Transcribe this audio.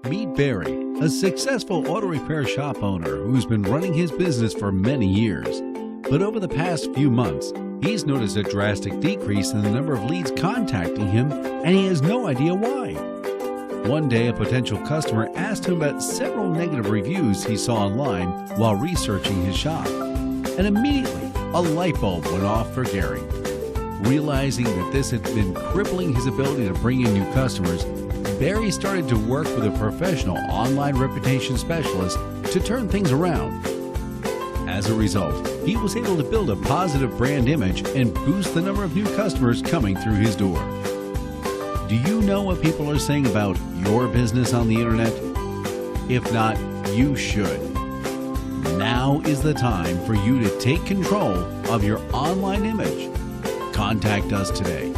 Meet Barry, a successful auto repair shop owner who's been running his business for many years. But over the past few months, he's noticed a drastic decrease in the number of leads contacting him, and he has no idea why. One day, a potential customer asked him about several negative reviews he saw online while researching his shop. And immediately, a light bulb went off for Gary. Realizing that this had been crippling his ability to bring in new customers, Barry started to work with a professional online reputation specialist to turn things around. As a result, he was able to build a positive brand image and boost the number of new customers coming through his door. Do you know what people are saying about your business on the internet? If not, you should. Now is the time for you to take control of your online image. Contact us today